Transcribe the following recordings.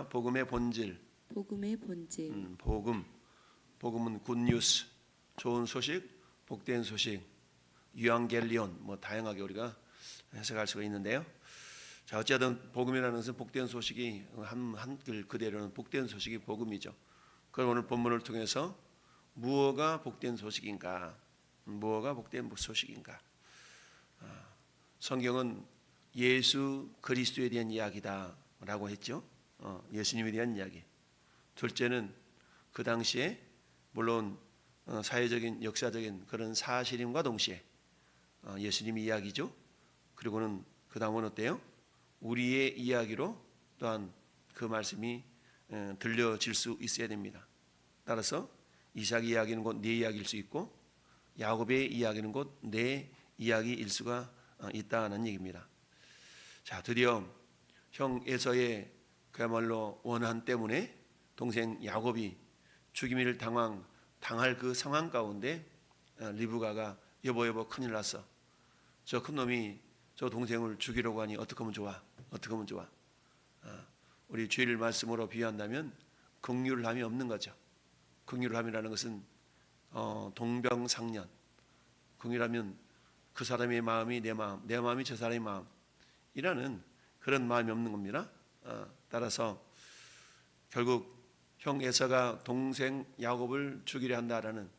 복음의 본질. 복음의 본질. 복음은 굿뉴스, 좋은 소식, 복된 소식, 유앙겔리온, 다양하게 우리가 해석할 수가 있는데요. 자, 어쨌든 복음이라는 것은 복된 소식이 한글 그대로는 복된 소식이 복음이죠. 그럼 오늘 본문을 통해서 무엇가 복된 소식인가? 무엇가 복된 소식인가? 성경은 예수 그리스도에 대한 이야기다라고 했죠. 예수님에 대한 이야기. 둘째는 그 당시에 물론 사회적인 역사적인 그런 사실임과 동시에 예수님의 이야기죠. 그리고는 그 다음은 어때요? 우리의 이야기로 또한 그 말씀이 들려질 수 있어야 됩니다. 따라서 이삭의 이야기는 곧 내 이야기일 수 있고 야곱의 이야기는 곧 내 이야기일 수가 있다는 얘기입니다. 자, 드디어 형 에서의 그야말로 원한 때문에 동생 야곱이 죽임을 당할 그 상황 가운데 리브가가 여보 큰일 났어. 저 큰 놈이 저 동생을 죽이려고 하니 어떻게 하면 좋아? 어떻게 하면 좋아? 우리 주일 말씀으로 비유한다면 긍휼함이 없는 거죠. 긍휼함이라는 것은 동병상련. 긍휼하면 그 사람의 마음이 내 마음, 내 마음이 저 사람의 마음이라는 그런 마음이 없는 겁니다. 따라서 결국 형 에서가 동생 야곱을 죽이려 한다라는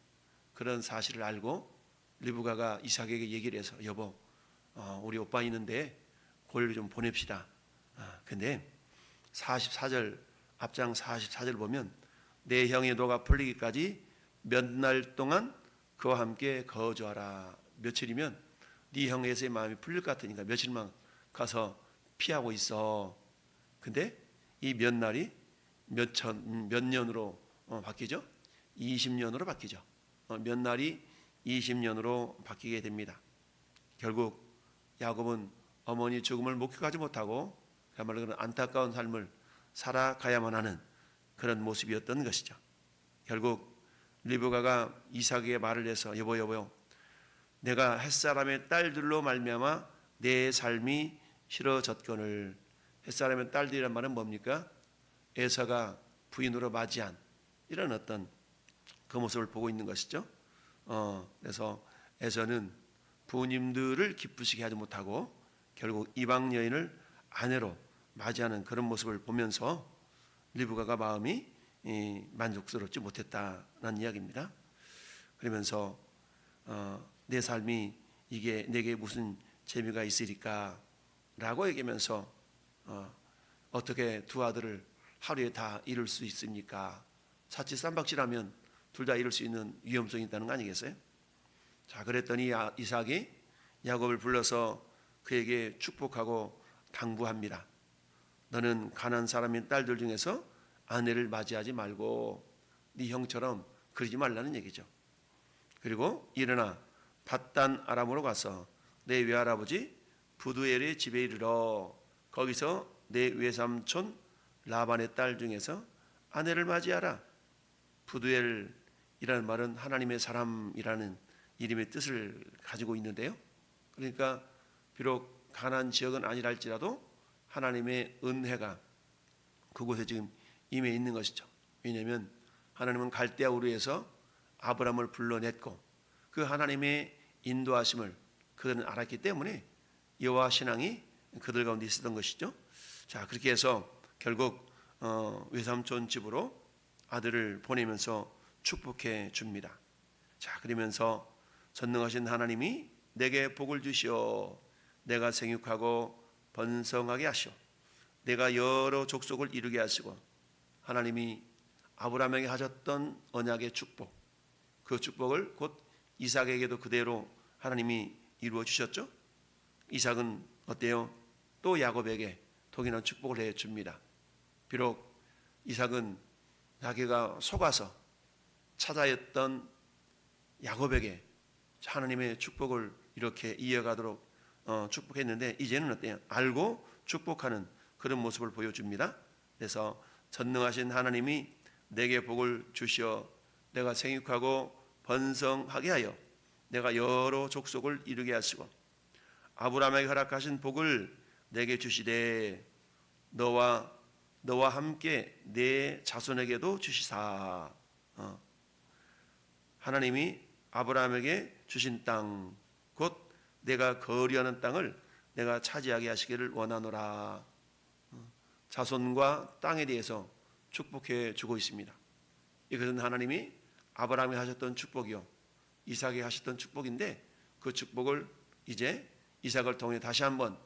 그런 사실을 알고 리브가가 이삭에게 얘기를 해서 여보, 우리 오빠 있는데 골 좀 보냅시다. 근데 44절 앞장 44절 보면 내 형의 노가 풀리기까지 몇 날 동안 그와 함께 거주하라. 며칠이면 네 형 에서의 마음이 풀릴 것 같으니까 며칠만 가서 피하고 있어. 근데 이 몇 날이 몇 년으로 바뀌죠? 20년으로 바뀌죠. 몇 날이 20년으로 바뀌게 됩니다. 결국 야곱은 어머니 죽음을 목격하지 못하고 그야말로 그런 안타까운 삶을 살아가야만 하는 그런 모습이었던 것이죠. 결국 리브가가 이삭에게 말을 해서 여보 내가 햇사람의 딸들로 말미암아 내 삶이 싫어졌거늘. 햇사람의 딸들이란 말은 뭡니까? 에서가 부인으로 맞이한 이런 어떤 그 모습을 보고 있는 것이죠. 그래서 에서는 부모님들을 기쁘시게 하지 못하고 결국 이방 여인을 아내로 맞이하는 그런 모습을 보면서 리브가가 마음이 만족스럽지 못했다는 이야기입니다. 그러면서 내 삶이 이게 내게 무슨 재미가 있으리까 라고 얘기하면서 어떻게 두 아들을 하루에 다 이룰 수 있습니까? 사치삼박질하면 둘 다 이룰 수 있는 위험성이 있다는 거 아니겠어요? 자, 그랬더니 이삭이 야곱을 불러서 그에게 축복하고 당부합니다. 너는 가난한 사람인 딸들 중에서 아내를 맞이하지 말고 네 형처럼 그러지 말라는 얘기죠. 그리고 일어나 밧단 아람으로 가서 내 외할아버지 부두엘의 집에 이르러 거기서 내 외삼촌 라반의 딸 중에서 아내를 맞이하라. 부두엘이라는 말은 하나님의 사람이라는 이름의 뜻을 가지고 있는데요. 그러니까 비록 가난한 지역은 아니랄지라도 하나님의 은혜가 그곳에 지금 임해 있는 것이죠. 왜냐하면 하나님은 갈대아 우르에서 아브라함을 불러냈고 그 하나님의 인도하심을 그들은 알았기 때문에 여호와 신앙이 그들 가운데 있었던 것이죠. 자, 그렇게 해서 결국 외삼촌 집으로 아들을 보내면서 축복해 줍니다. 자, 그러면서 전능하신 하나님이 내게 복을 주시어 내가 생육하고 번성하게 하시오 내가 여러 족속을 이루게 하시고 하나님이 아브라함에게 하셨던 언약의 축복 그 축복을 곧 이삭에게도 그대로 하나님이 이루어 주셨죠. 이삭은 어때요? 또 야곱에게 동일한 축복을 해 줍니다. 비록 이삭은 자기가 속아서 찾아였던 야곱에게 하나님의 축복을 이렇게 이어가도록 축복했는데 이제는 어때요? 알고 축복하는 그런 모습을 보여줍니다. 그래서 전능하신 하나님이 내게 복을 주시어 내가 생육하고 번성하게 하여 내가 여러 족속을 이루게 하시고 아브라함에게 허락하신 복을 내게 주시되 너와 너와 함께 내 자손에게도 주시사. 하나님이 아브라함에게 주신 땅, 곧 내가 거류하는 땅을 내가 차지하게 하시기를 원하노라. 자손과 땅에 대해서 축복해 주고 있습니다. 이것은 하나님이 아브라함에 하셨던 축복이요, 이삭에 하셨던 축복인데, 그 축복을 이제 이삭을 통해 다시 한번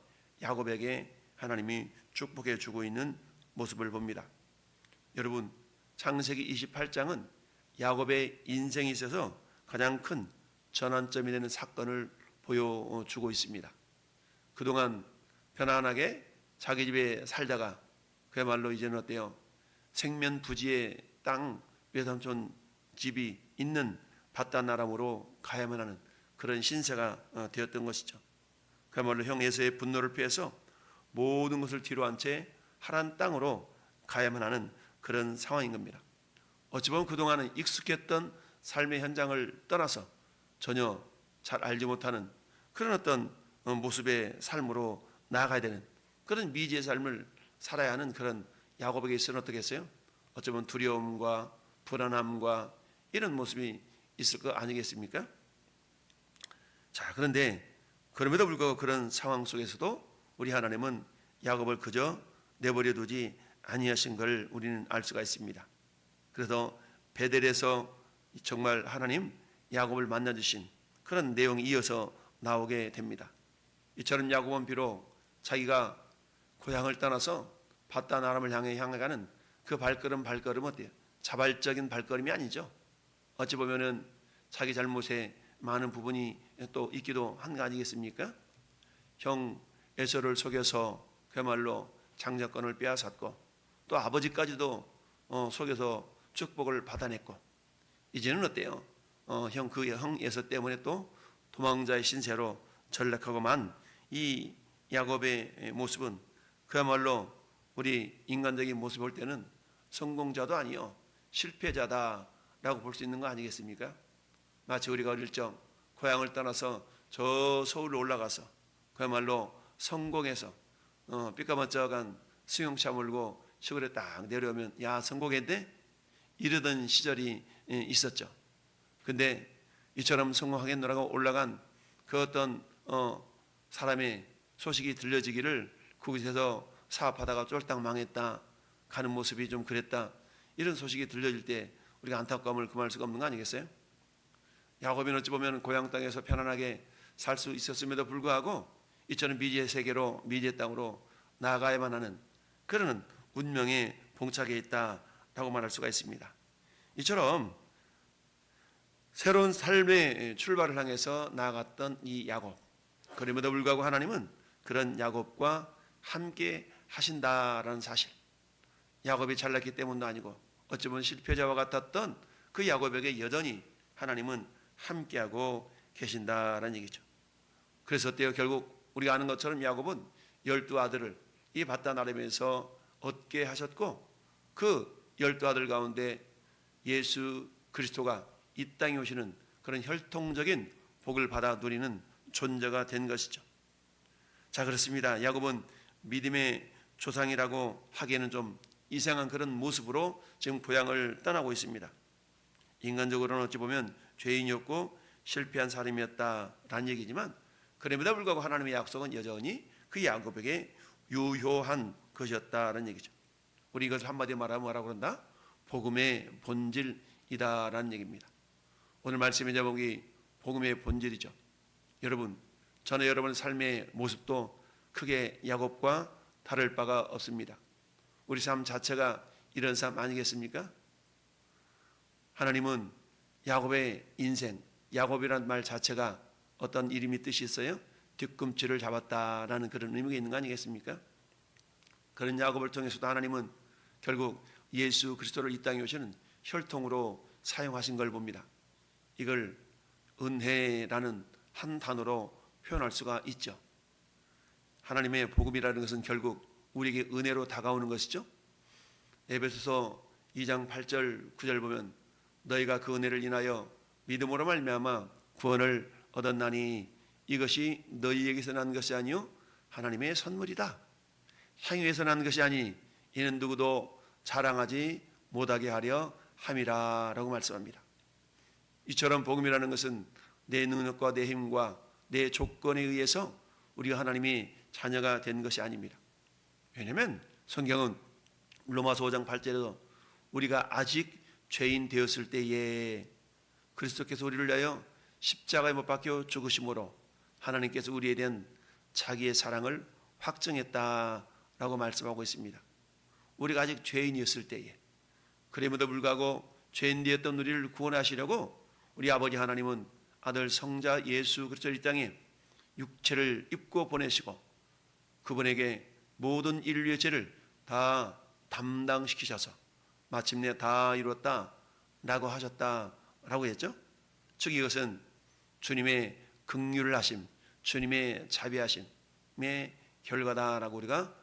야곱에게 하나님이 축복해 주고 있는 모습을 봅니다. 여러분, 창세기 28장은 야곱의 인생에 있어서 가장 큰 전환점이 되는 사건을 보여주고 있습니다. 그동안 편안하게 자기 집에 살다가 그야말로 이제는 어때요? 생면부지의 땅, 외삼촌 집이 있는 바단 아람으로 가야만 하는 그런 신세가 되었던 것이죠. 그야말로 형 에서의 분노를 피해서 모든 것을 뒤로 한 채 하란 땅으로 가야만 하는 그런 상황인 겁니다. 어찌 보면 그동안은 익숙했던 삶의 현장을 떠나서 전혀 잘 알지 못하는 그런 어떤 모습의 삶으로 나아가야 되는 그런 미지의 삶을 살아야 하는 그런 야곱에게 있어서는 어떻게 했어요? 어쩌면 두려움과 불안함과 이런 모습이 있을 거 아니겠습니까? 자, 그런데 그럼에도 불구하고 그런 상황 속에서도 우리 하나님은 야곱을 그저 내버려 두지 아니하신 걸 우리는 알 수가 있습니다. 그래서 베델에서 정말 하나님 야곱을 만나 주신 그런 내용이 이어서 나오게 됩니다. 이처럼 야곱은 비록 자기가 고향을 떠나서 바단 아람을 향해 가는 그 발걸음 어때요? 자발적인 발걸음이 아니죠. 어찌 보면은 자기 잘못에 많은 부분이 또 있기도 한 거 아니겠습니까? 형 에서를 속여서 그야말로 장자권을 빼앗았고, 또 아버지까지도 속여서 축복을 받아냈고, 이제는 어때요? 형 에서 때문에 또 도망자의 신세로 전락하고만 이 야곱의 모습은 그야말로 우리 인간적인 모습을 볼 때는 성공자도 아니요 실패자다라고 볼 수 있는 거 아니겠습니까? 마치 우리가 어릴 적 고향을 떠나서 저 서울로 올라가서 그야말로 성공해서 삐까번쩍한 승용차 몰고 시골에 딱 내려오면 야 성공했네? 이러던 시절이 있었죠. 근데 이처럼 성공하겠노라고 올라간 그 어떤 사람의 소식이 들려지기를 그곳에서 사업하다가 쫄딱 망했다 가는 모습이 좀 그랬다, 이런 소식이 들려질 때 우리가 안타까움을 금할 수가 없는 거 아니겠어요? 야곱은 어찌 보면 고향 땅에서 편안하게 살 수 있었음에도 불구하고 이처럼 미지의 세계로, 미지의 땅으로 나아가야만 하는 그런 운명에 봉착해 있다라고 말할 수가 있습니다. 이처럼 새로운 삶의 출발을 향해서 나아갔던 이 야곱, 그럼에도 불구하고 하나님은 그런 야곱과 함께 하신다라는 사실, 야곱이 잘났기 때문도 아니고 어찌 보면 실패자와 같았던 그 야곱에게 여전히 하나님은 함께하고 계신다라는 얘기죠. 그래서 어때요? 결국 우리가 아는 것처럼 야곱은 12아들을 이 바단 아람에서 얻게 하셨고, 그 12아들 가운데 예수 그리스도가 이 땅에 오시는 그런 혈통적인 복을 받아 누리는 존재가 된 것이죠. 자, 그렇습니다. 야곱은 믿음의 조상이라고 하기에는 좀 이상한 그런 모습으로 지금 고향을 떠나고 있습니다. 인간적으로는 어찌 보면 죄인이었고 실패한 사람이었다라는 얘기지만, 그럼에도 불구하고 하나님의 약속은 여전히 그 야곱에게 유효한 것이었다라는 얘기죠. 우리 이것을 한마디로 말하면 뭐라고 그런다? 복음의 본질이다라는 얘기입니다. 오늘 말씀의 제목이 복음의 본질이죠. 여러분, 저는 여러분의 삶의 모습도 크게 야곱과 다를 바가 없습니다. 우리 삶 자체가 이런 삶 아니겠습니까? 하나님은 야곱의 인생, 야곱이라는 말 자체가 어떤 이름이 뜻이 있어요? 뒤꿈치를 잡았다라는 그런 의미가 있는 거 아니겠습니까? 그런 야곱을 통해서도 하나님은 결국 예수 그리스도를 이 땅에 오시는 혈통으로 사용하신 걸 봅니다. 이걸 은혜라는 한 단어로 표현할 수가 있죠. 하나님의 복음이라는 것은 결국 우리에게 은혜로 다가오는 것이죠. 에베소서 2장 8절 9절 보면 너희가 그 은혜를 인하여 믿음으로 말미암아 구원을 얻었나니 이것이 너희에게서 난 것이 아니요 하나님의 선물이다. 행위에서 난 것이 아니 이는 누구도 자랑하지 못하게 하려 함이라라고 말씀합니다. 이처럼 복음이라는 것은 내 능력과 내 힘과 내 조건에 의해서 우리가 하나님의 자녀가 된 것이 아닙니다. 왜냐하면 성경은 로마서 5장 8절에도 우리가 아직 죄인 되었을 때에 그리스도께서 우리를 위하여 십자가에 못 박혀 죽으심으로 하나님께서 우리에 대한 자기의 사랑을 확증했다라고 말씀하고 있습니다. 우리가 아직 죄인이었을 때에, 그럼에도 불구하고 죄인 되었던 우리를 구원하시려고 우리 아버지 하나님은 아들 성자 예수 그리스도를 이 땅에 육체를 입고 보내시고 그분에게 모든 인류의 죄를 다 담당시키셔서 마침내 다 이루었다라고 하셨다라고 했죠. 즉 이것은 주님의 긍휼을 하심, 주님의 자비하심의 결과다라고 우리가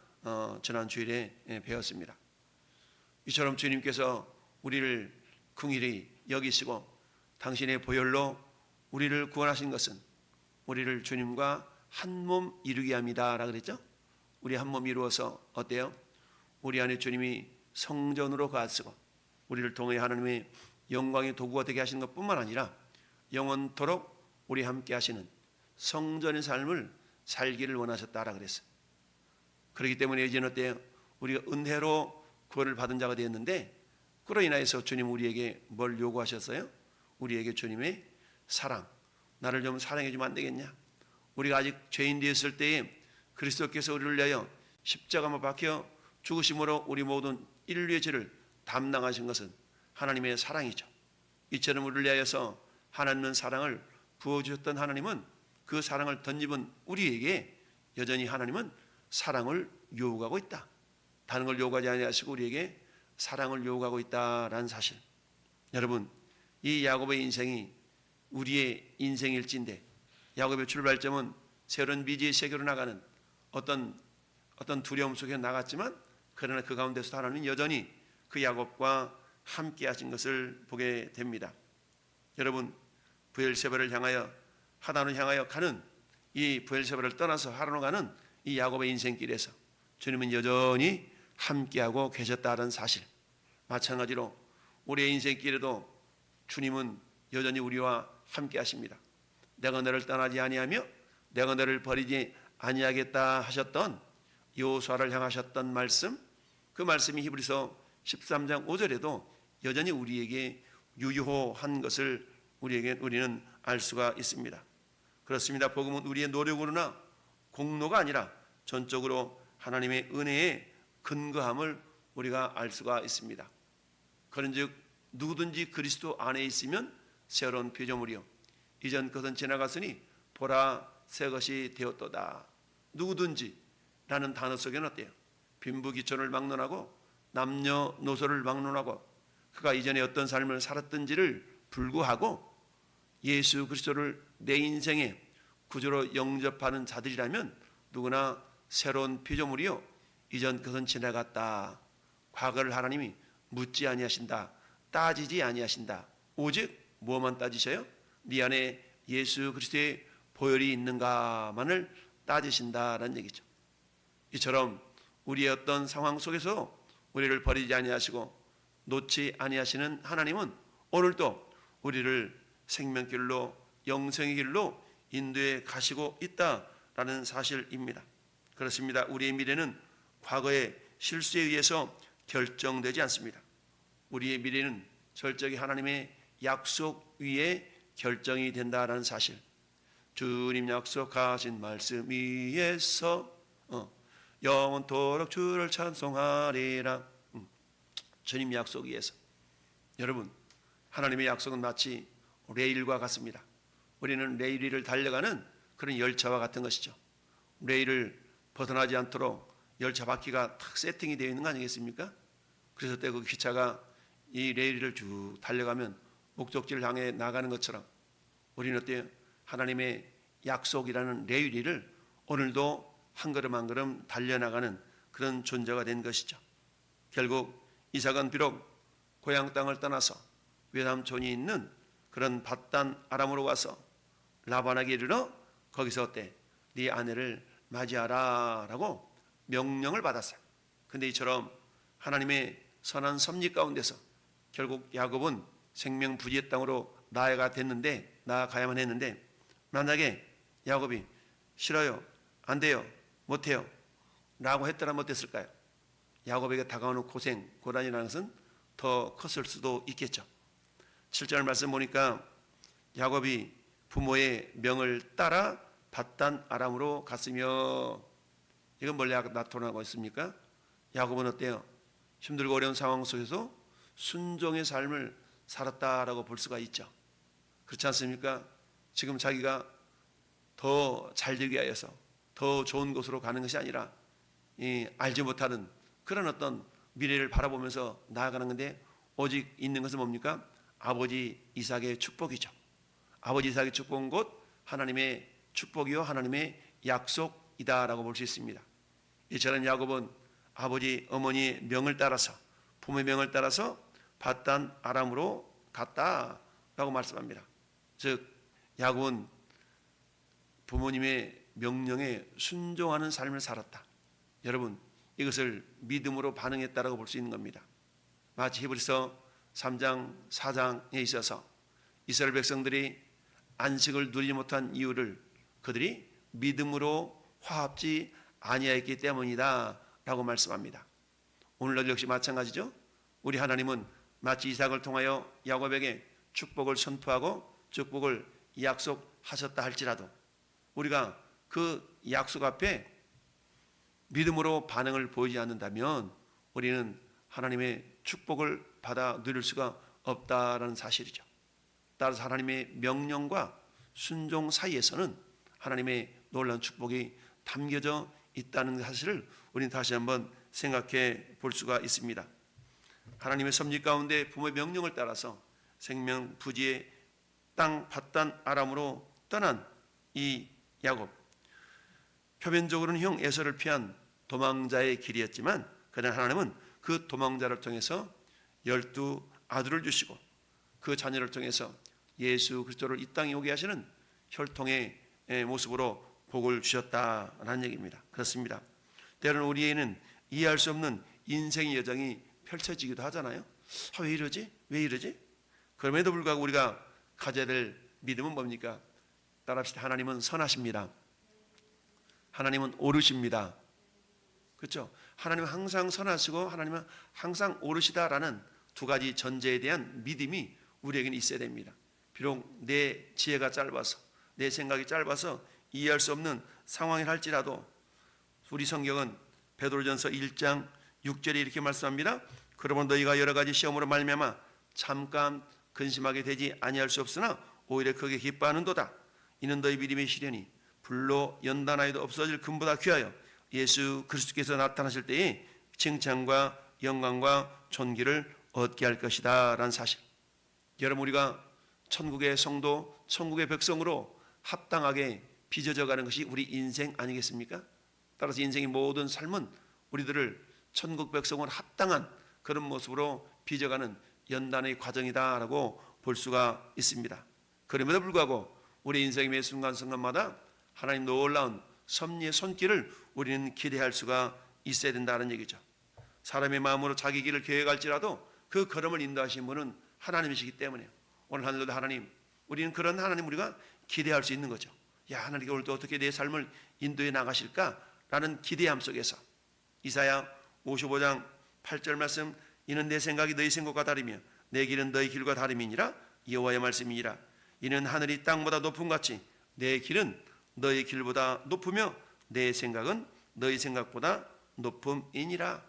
지난 주일에 배웠습니다. 이처럼 주님께서 우리를 긍휼히 여기시고 당신의 보혈로 우리를 구원하신 것은 우리를 주님과 한 몸 이루게 합니다라고 그랬죠. 우리 한 몸 이루어서 어때요? 우리 안에 주님이 성전으로 거하시고 우리를 통해 하나님의 영광의 도구가 되게 하시는 것뿐만 아니라 영원토록 우리 함께 하시는 성전의 삶을 살기를 원하셨다라 그랬어요. 그렇기 때문에 이제 어때요? 우리가 은혜로 구원을 받은 자가 되었는데 그로 인하여서 주님 우리에게 뭘 요구하셨어요? 우리에게 주님의 사랑, 나를 좀 사랑해 주면 안 되겠냐? 우리가 아직 죄인 되었을 때에 그리스도께서 우리를 위하여 십자가에 박혀 죽으심으로 우리 모든 인류의 죄를 담당하신 것은 하나님의 사랑이죠. 이처럼 우리를 위하여서 하나님의 사랑을 부어주셨던 하나님은 그 사랑을 덧입은 우리에게 여전히 하나님은 사랑을 요구하고 있다. 다른 걸 요구하지 아니하시고 우리에게 사랑을 요구하고 있다라는 사실. 여러분, 이 야곱의 인생이 우리의 인생일진데 야곱의 출발점은 새로운 미지의 세계로 나가는 어떤 두려움 속에 나갔지만 그러나 그 가운데서 하나님은 여전히 그 야곱과 함께 하신 것을 보게 됩니다. 여러분, 브엘세바를 향하여 하단을 향하여 가는 이 브엘세바를 떠나서 하란으로 가는 이 야곱의 인생길에서 주님은 여전히 함께하고 계셨다는 사실. 마찬가지로 우리의 인생길에도 주님은 여전히 우리와 함께 하십니다. 내가 너를 떠나지 아니하며 내가 너를 버리지 아니하겠다 하셨던 여호수아를 향하셨던 말씀, 그 말씀이 히브리서 13장 5절에도 여전히 우리에게 유효한 것을 우리는 알 수가 있습니다. 그렇습니다. 복음은 우리의 노력으로나 공로가 아니라 전적으로 하나님의 은혜에 근거함을 우리가 알 수가 있습니다. 그런즉 누구든지 그리스도 안에 있으면 새로운 피조물이요 이전 것은 지나갔으니 보라 새 것이 되었도다. 누구든지 라는 단어 속에는 어때요? 빈부귀천을 막론하고 남녀노소를 막론하고 그가 이전에 어떤 삶을 살았던지를 불구하고 예수 그리스도를 내 인생의 구주로 영접하는 자들이라면 누구나 새로운 피조물이요 이전 것은 지나갔다. 과거를 하나님이 묻지 아니하신다. 따지지 아니하신다. 오직 뭐만 따지셔요? 네 안에 예수 그리스도의 보혈이 있는가만을 따지신다라는 얘기죠. 이처럼 우리의 어떤 상황 속에서 우리를 버리지 아니하시고 놓지 아니하시는 하나님은 오늘도 우리를 생명길로 영생의 길로 인도해 가시고 있다라는 사실입니다. 그렇습니다. 우리의 미래는 과거의 실수에 의해서 결정되지 않습니다. 우리의 미래는 철저히 하나님의 약속 위에 결정이 된다라는 사실. 주님 약속하신 말씀 위에서 영원토록 주를 찬송하리라. 주님 약속 위에서. 여러분, 하나님의 약속은 마치 레일과 같습니다. 우리는 레일 위를 달려가는 그런 열차와 같은 것이죠. 레일을 벗어나지 않도록 열차 바퀴가 탁 세팅이 되어 있는 거 아니겠습니까? 그래서 때 그 기차가 이 레일 위를 쭉 달려가면 목적지를 향해 나가는 것처럼 우리는 어때요? 하나님의 약속이라는 레일 위를 오늘도 한 걸음 한 걸음 달려나가는 그런 존재가 된 것이죠. 결국 이삭은 비록 고향 땅을 떠나서 외삼촌이 있는 그런 밧단 아람으로 와서 라반에게 이르러 거기서 어때? 네 아내를 맞이하라 라고 명령을 받았어요. 근데 이처럼 하나님의 선한 섭리 가운데서 결국 야곱은 생명 부지의 땅으로 나아가야만 했는데, 만약에 야곱이 싫어요, 안 돼요, 못해요 라고 했더라면 어땠을까요? 야곱에게 다가오는 고생, 고난이라는 것은 더 컸을 수도 있겠죠. 7절 말씀 보니까 야곱이 부모의 명을 따라 밧단 아람으로 갔으며, 이건 뭘 나타나고 있습니까? 야곱은 어때요? 힘들고 어려운 상황 속에서 순종의 삶을 살았다라고 볼 수가 있죠. 그렇지 않습니까? 지금 자기가 더 잘되기 위해서 더 좋은 곳으로 가는 것이 아니라 알지 못하는 그런 어떤 미래를 바라보면서 나아가는 건데, 오직 있는 것은 뭡니까? 아버지 이삭의 축복이죠. 아버지 이삭의 축복은 곧 하나님의 축복이요 하나님의 약속이다라고 볼 수 있습니다. 이처럼 야곱은 아버지 어머니의 명을 따라서, 부모의 명을 따라서 밧단 아람으로 갔다라고 말씀합니다. 즉 야곱은 부모님의 명령에 순종하는 삶을 살았다. 여러분, 이것을 믿음으로 반응했다라고 볼 수 있는 겁니다. 마치 히브리서 3장 4장에 있어서 이스라엘 백성들이 안식을 누리지 못한 이유를 그들이 믿음으로 화합지 아니하였기 때문이다 라고 말씀합니다. 오늘날 역시 마찬가지죠. 우리 하나님은 마치 이삭을 통하여 야곱에게 축복을 선포하고 축복을 약속하셨다 할지라도 우리가 그 약속 앞에 믿음으로 반응을 보이지 않는다면 우리는 하나님의 축복을 받아 누릴 수가 없다라는 사실이죠. 따라서 하나님의 명령과 순종 사이에서는 하나님의 놀라운 축복이 담겨져 있다는 사실을 우리는 다시 한번 생각해 볼 수가 있습니다. 하나님의 섭리 가운데 부모의 명령을 따라서 생명 부지의 땅 밧단 아람으로 떠난 이 야곱, 표면적으로는 형 에서를 피한 도망자의 길이었지만 그러나 하나님은 그 도망자를 통해서 12 아들을 주시고 그 자녀를 통해서 예수 그리스도를 이 땅에 오게 하시는 혈통의 모습으로 복을 주셨다라는 얘기입니다. 그렇습니다. 때로는 우리에는 이해할 수 없는 인생의 여정이 펼쳐지기도 하잖아요. 왜 이러지? 왜 이러지? 그럼에도 불구하고 우리가 가져야 될 믿음은 뭡니까? 따라합시다. 하나님은 선하십니다. 하나님은 옳으십니다. 그렇죠? 하나님은 항상 선하시고 하나님은 항상 옳으시다라는 두 가지 전제에 대한 믿음이 우리에게는 있어야 됩니다. 비록 내 지혜가 짧아서 내 생각이 짧아서 이해할 수 없는 상황이라 할지라도 우리 성경은 베드로전서 1장 6절에 이렇게 말씀합니다. 그러므로 너희가 여러 가지 시험으로 말미암아 잠깐 근심하게 되지 아니할 수 없으나 오히려 크게 기뻐하는도다. 이는 너희 믿음의 시련이 불로 연단하여도 없어질 금보다 귀하여 예수 그리스도께서 나타나실 때에 칭찬과 영광과 존귀를 얻게 할 것이다 라는 사실. 여러분, 우리가 천국의 성도, 천국의 백성으로 합당하게 빚어져 가는 것이 우리 인생 아니겠습니까? 따라서 인생의 모든 삶은 우리들을 천국 백성으로 합당한 그런 모습으로 빚어가는 연단의 과정이다라고 볼 수가 있습니다. 그럼에도 불구하고 우리 인생의 매 순간순간마다 하나님 놀라운 섭리의 손길을 우리는 기대할 수가 있어야 된다는 얘기죠. 사람의 마음으로 자기 길을 계획할지라도 그 걸음을 인도하신 분은 하나님이시기 때문에 오늘 하늘도 하나님, 우리는 그런 하나님 우리가 기대할 수 있는 거죠. 야, 하나님께 오늘도 어떻게 내 삶을 인도해 나가실까라는 기대함 속에서 이사야 55장 8절 말씀, 이는 내 생각이 너희 생각과 다르며 내 길은 너희 길과 다름이니라 여호와의 말씀이니라. 이는 하늘이 땅보다 높음 같이 내 길은 너희 길보다 높으며 내 생각은 너희 생각보다 높음이니라.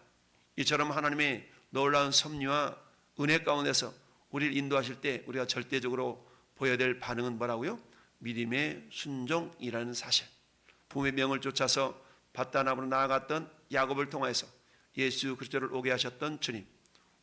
이처럼 하나님의 놀라운 섭리와 은혜 가운데서 우리를 인도하실 때 우리가 절대적으로 보여야 될 반응은 뭐라고요? 믿음의 순종이라는 사실. 부모의 명을 쫓아서 밧단암으로 나아갔던 야곱을 통해서 예수 그리스도를 오게 하셨던 주님,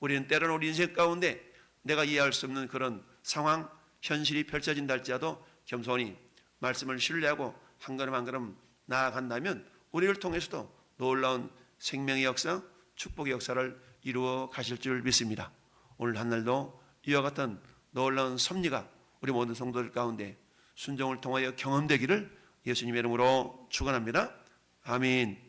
우리는 때로는 우리 인생 가운데 내가 이해할 수 없는 그런 상황, 현실이 펼쳐진다 할지라도 겸손히 말씀을 신뢰하고 한 걸음 한 걸음 나아간다면 우리를 통해서도 놀라운 생명의 역사, 축복의 역사를 이루어 가실 줄 믿습니다. 오늘 한날도 이와 같은 놀라운 섭리가 우리 모든 성도들 가운데 순종을 통하여 경험되기를 예수님의 이름으로 축원합니다. 아멘.